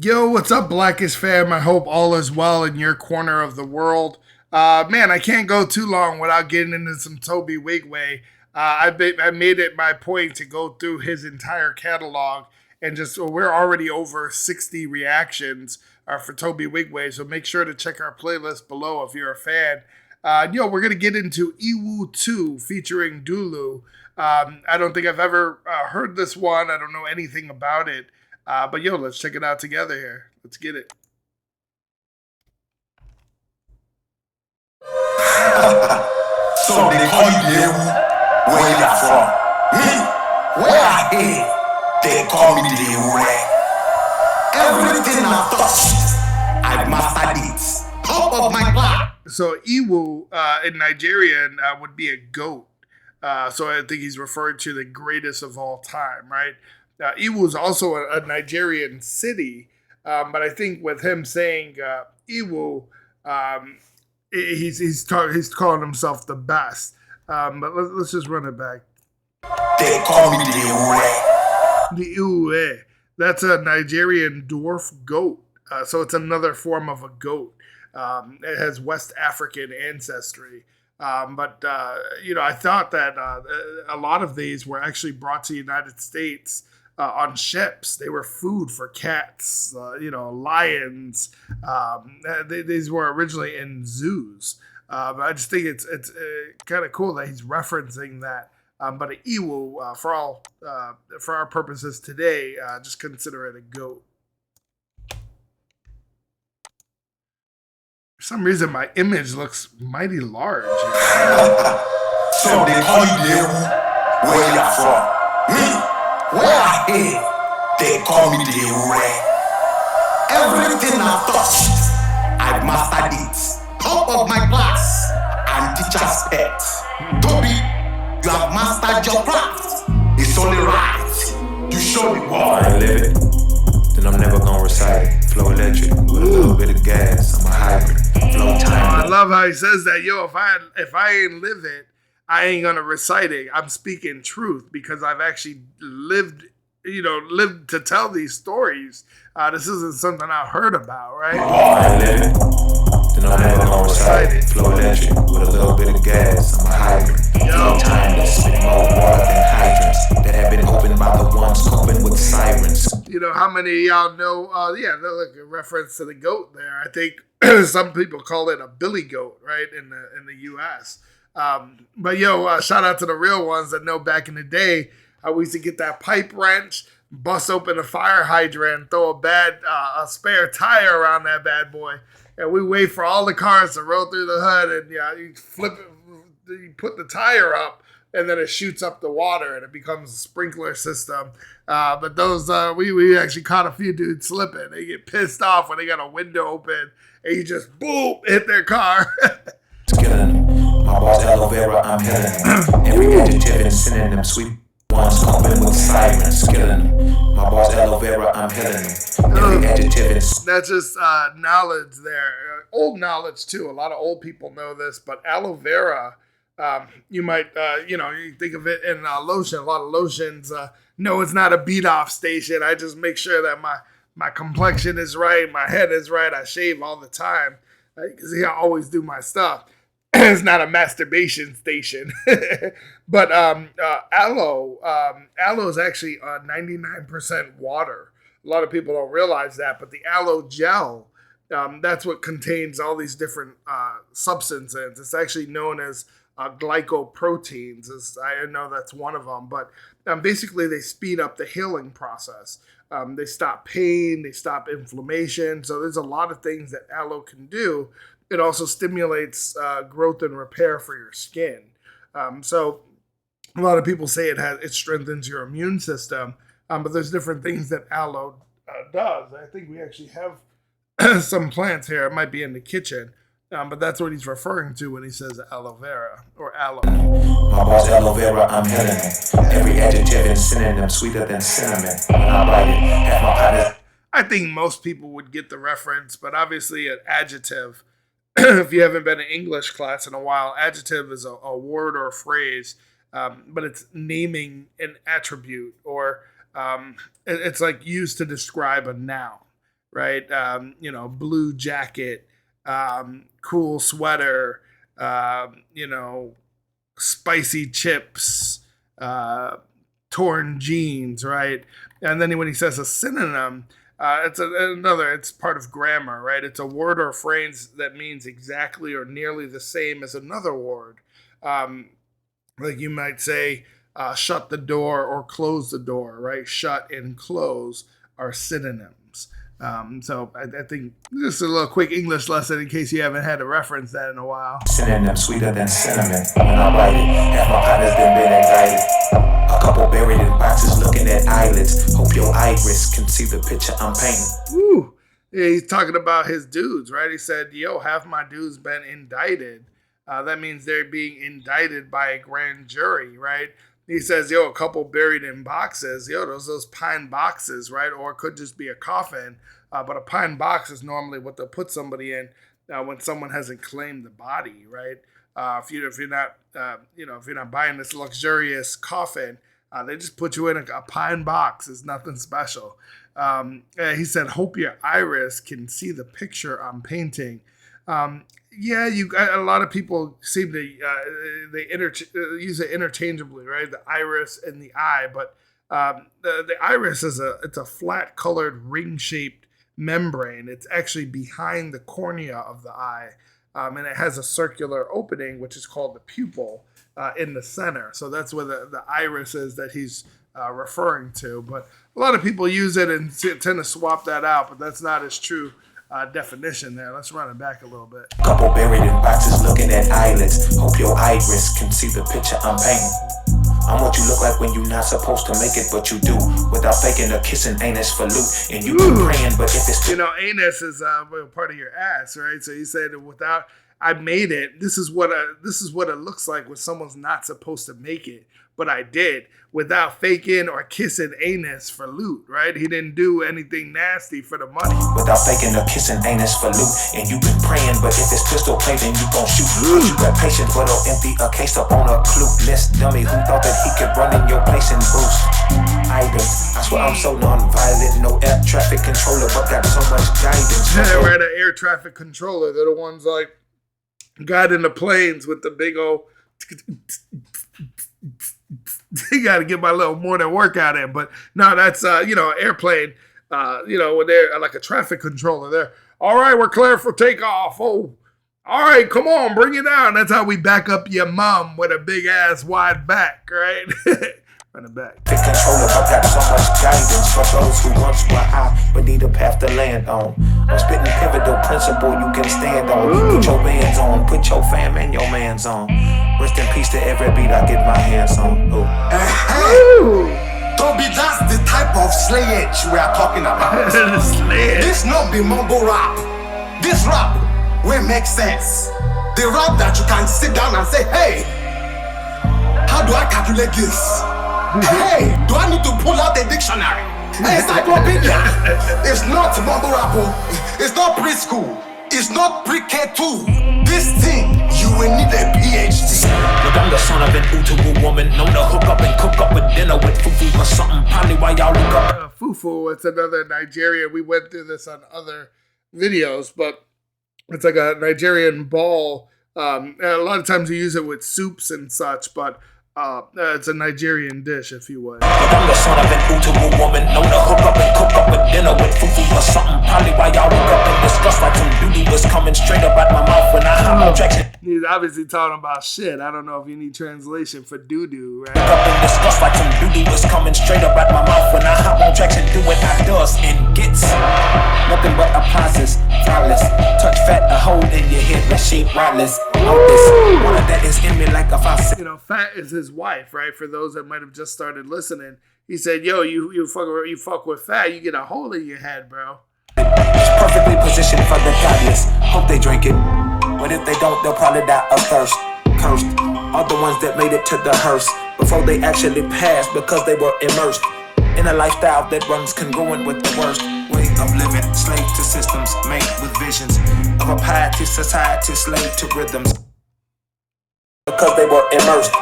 Yo, what's up, Blackish fam? I hope all is well in your corner of the world. Man, I can't go too long without getting into some Tobe Nwigwe. I made it my point to go through his entire catalog, and we're already over 60 reactions for Tobe Nwigwe, so make sure to check our playlist below if you're a fan. We're going to get into EWU 2 featuring Dulo. I don't think I've ever heard this one. I don't know anything about it. Let's check it out together here. Let's get it. So they call you EWU. Where you from? Me? Where I am? They call me EWU. Everything I touch, I mastered it. Top of my class. So EWU in Nigerian would be a goat. So I think he's referring to the greatest of all time, right? EWU is also a Nigerian city, but I think with him saying EWU, he's calling himself the best. But let's just run it back. They call me The EWU. That's a Nigerian dwarf goat. So it's another form of a goat. It has West African ancestry. I thought that a lot of these were actually brought to the United States on ships. They were food for cats, lions. These were originally in zoos. But I just think it's kind of cool that he's referencing that. But an EWU, for our purposes today, just consider it a goat. For some reason, my image looks mighty large. So they call you EWU. Where you from? Me? Where I am? They call me EWU. Everything I touch, I've mastered it. Top of my class and teacher's pet. Toby, you have mastered your craft. It's only right. You show the world. I ain't live it, then I'm never gonna recite it. Flow electric with a little bit of gas. I'm a hybrid. Flow time. I love how he says that. Yo, if I ain't live it, I ain't gonna recite it. I'm speaking truth because I've actually lived to tell these stories. This isn't something I've heard about, right? I ain't live it, then I'm never gonna recite it. Flow electric with a little bit of gas. I'm a hybrid. Flow timeless, spit more water than hydrants that have been opened by the ones coping with sirens. You know, how many of y'all know, look, a reference to the goat there. I think some people call it a billy goat, right, in the U.S. Shout out to the real ones that know back in the day, we used to get that pipe wrench, bust open a fire hydrant, throw a spare tire around that bad boy, and we wait for all the cars to roll through the hood, and you flip it, you put the tire up, and then it shoots up the water, and it becomes a sprinkler system. But those, we actually caught a few dudes slipping. They get pissed off when they got a window open, and you just, boom, hit their car. Killing them. My boss aloe vera, I'm healing them. Every adjective and synonym, sweet ones coping with sirens. Killing them. My boss aloe vera, I'm healing them. Every adjective and that's just knowledge there. Old knowledge too. A lot of old people know this, but aloe vera, you might, you think of it in lotion. A lot of lotions. No, it's not a beat off station. I just make sure that my complexion is right, my head is right. I shave all the time because I always do my stuff. It's not a masturbation station. But aloe is actually 99% water. A lot of people don't realize that, but the aloe gel, that's what contains all these different substances. It's actually known as glycoproteins. I know that's one of them, but basically they speed up the healing process. They stop pain, they stop inflammation. So there's a lot of things that aloe can do. It also stimulates growth and repair for your skin. So a lot of people say it strengthens your immune system, but there's different things that aloe does. I think we actually have some plants here. It might be in the kitchen, but that's what he's referring to when he says aloe vera or aloe. my boss aloe vera, I'm healing them. Every adjective and synonym, sweeter than cinnamon. When I write it, half my partner. I think most people would get the reference, but obviously an adjective, if you haven't been in English class in a while, adjective is a word or a phrase, but it's naming an attribute, or it's like used to describe a noun. right? Blue jacket, cool sweater, spicy chips, torn jeans, right? And then when he says a synonym, it's part of grammar, right? It's a word or phrase that means exactly or nearly the same as another word. Like you might say, shut the door or close the door, right? Shut and close are synonyms. So I think just a little quick English lesson in case you haven't had to reference that in a while. Synonym sweeter than cinnamon. When I write it, half my partners been indicted. A couple buried in boxes looking at eyelids. Hope your iris can see the picture I'm painting. Woo! Yeah, he's talking about his dudes, right? He said, yo, half my dudes been indicted. That means they're being indicted by a grand jury, right? He says, yo, a couple buried in boxes. Yo, those pine boxes, right? Or it could just be a coffin. But a pine box is normally what they'll put somebody in when someone hasn't claimed the body, right? If you're not buying this luxurious coffin, they just put you in a pine box. It's nothing special. He said, hope your iris can see the picture I'm painting. A lot of people seem to use it interchangeably, right? The iris and the eye, but the iris it's a flat colored ring shaped membrane. It's actually behind the cornea of the eye, and it has a circular opening, which is called the pupil, in the center. So that's where the iris is that he's referring to. But a lot of people use it and tend to swap that out, but that's not as true definition there. Let's run it back a little bit. Couple buried in boxes looking at eyelids. Hope your iris can see the picture I'm painting. I'm what you look like when you're not supposed to make it, but you do. Without faking or kissing anus for loot. And you keep praying, but if it's... anus is part of your ass, right? So he said without... I made it. This is what it looks like when someone's not supposed to make it. But I did without faking or kissing anus for loot, right? He didn't do anything nasty for the money. Without faking or kissing anus for loot. And you been praying, but if it's pistol play, then you gon' shoot. You got patience, but don't empty a case up on a clueless dummy who thought that he could run in your place and boost. I swear I'm so non-violent, no air traffic controller, but got so much guidance. Yeah, right, an air traffic controller. They're the ones like guiding the planes with the big old... You got to get my little morning workout in. But no, that's, airplane, when they're like a traffic controller. They're, all right, we're clear for takeoff. Oh, all right, come on, bring it down. That's how we back up your mom with a big ass wide back, right? Run it back. The controller, but got so much guidance for those who once were high, but need a path to land on. I'm spitting pivotal principle you can stand on. Put your bands on, put your fam and your mans on. Rest in peace to every beat I get my hands on. Tobe, that's the type of slayage we are talking about. This not be mumble rap. This rap will make sense. The rap that you can sit down and say, hey, how do I calculate this? Hey, do I need to pull out a dictionary? Encyclopedia. It's not mumble rap. It's not preschool. It's not pre-K2. This thing, you will need a PhD. Look, I'm the son of an Utubu woman, known to hook up and cook up a dinner with fufu or something. Probably why y'all look up. Fufu, it's another Nigerian. We went through this on other videos, but it's like a Nigerian ball. A lot of times you use it with soups and such, but it's a Nigerian dish, if you would. I'm the son of an Utubu woman, known to hook up and cook up a dinner with fufu or something. Probably why y'all look up and discuss like some doo-doo was coming straight up out my mouth when I hop on traction. He's obviously talking about shit. I don't know if you need translation for doo-doo, right? Look up and discuss like some doo-doo was coming straight up out my mouth when I hop on traction. Do what I does and gets nothing but applauses. Flawless, touch fat, a hole in your head, that shape wireless. All this, one of that is in me like a faucet. Fat is his wife, right? For those that might have just started listening, he said, "Yo, you fuck with fat, you get a hole in your head, bro." It's perfectly positioned for the godless. Hope they drink it, but if they don't, they'll probably die of thirst. Cursed are the ones that made it to the hearse before they actually passed because they were immersed in a lifestyle that runs congruent with the worst way of living. Slave to systems, made with visions of a piety society, slave to rhythms. Because they were immersed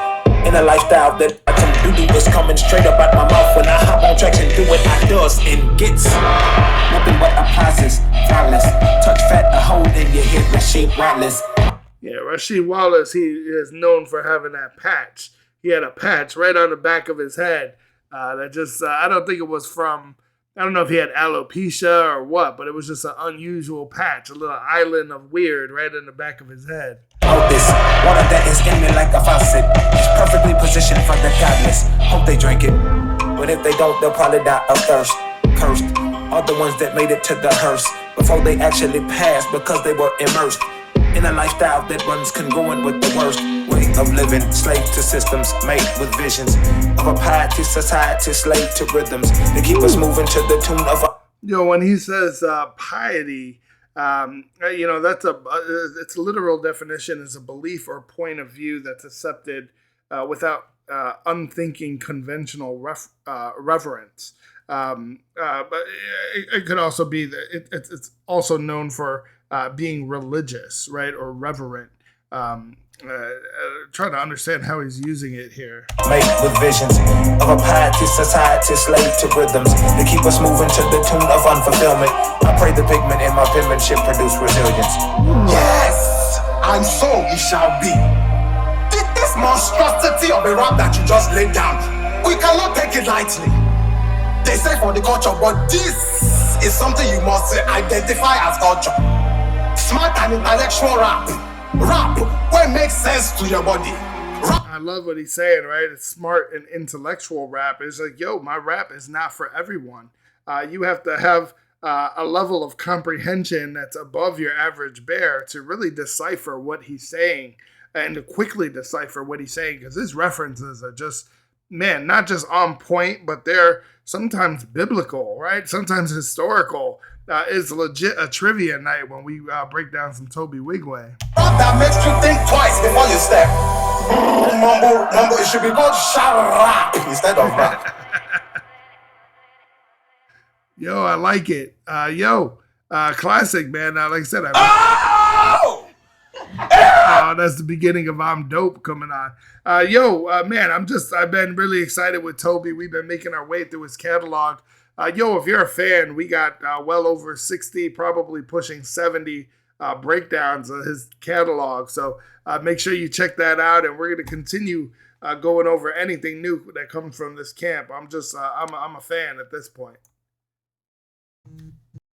in a lifestyle that I can do was coming straight up out my mouth when I hop on tracks and do what I does and gets nothing but applauses. Ratless. Yeah, Rasheed Wallace, he is known for having that patch. He had a patch right on the back of his head that just, I don't think it was from, I don't know if he had alopecia or what, but it was just an unusual patch, a little island of weird right in the back of his head. Hold this, water that is in me like a faucet. It's perfectly positioned for the godless. Hope they drink it, but if they don't, they'll probably die of thirst. Cursed are the ones that made it to the hearse before they actually passed because they were immersed in a lifestyle that runs congruent with the worst way of living. Slave to systems made with visions of a piety society, slave to rhythms that keep us moving to the tune of a... When he says piety, that's its literal definition is a belief or point of view that's accepted without unthinking conventional reverence. But it could also be that it's also known for being religious, right, or reverent. Trying to understand how he's using it here. Made with visions of a piety society, slave to rhythms that keep us moving to the tune of unfulfillment. I pray the pigment in my penmanship produce resilience. Yes, and so it shall be. This monstrosity of a rap that you just laid down, we cannot take it lightly. They say for the culture, but this is something you must identify as culture. Smart and intellectual rap. Rap where it makes sense to your body. I love what he's saying, right? It's smart and intellectual rap. It's like, my rap is not for everyone. You have to have a level of comprehension that's above your average bear to really decipher what he's saying and to quickly decipher what he's saying, because his references are just, not just on point, but they're sometimes biblical, right? Sometimes historical. It's legit a trivia night when we break down some Tobe Nwigwe. That makes you think twice before you step. Mumble, it should be called rap instead of rap. I like it. Classic, man. Like I said, that's the beginning of I'm Dope coming on. I've been really excited with Tobe. We've been making our way through his catalog. If you're a fan, we got well over 60, probably pushing 70 breakdowns of his catalog. So make sure you check that out. And we're going to continue going over anything new that comes from this camp. I'm a fan at this point.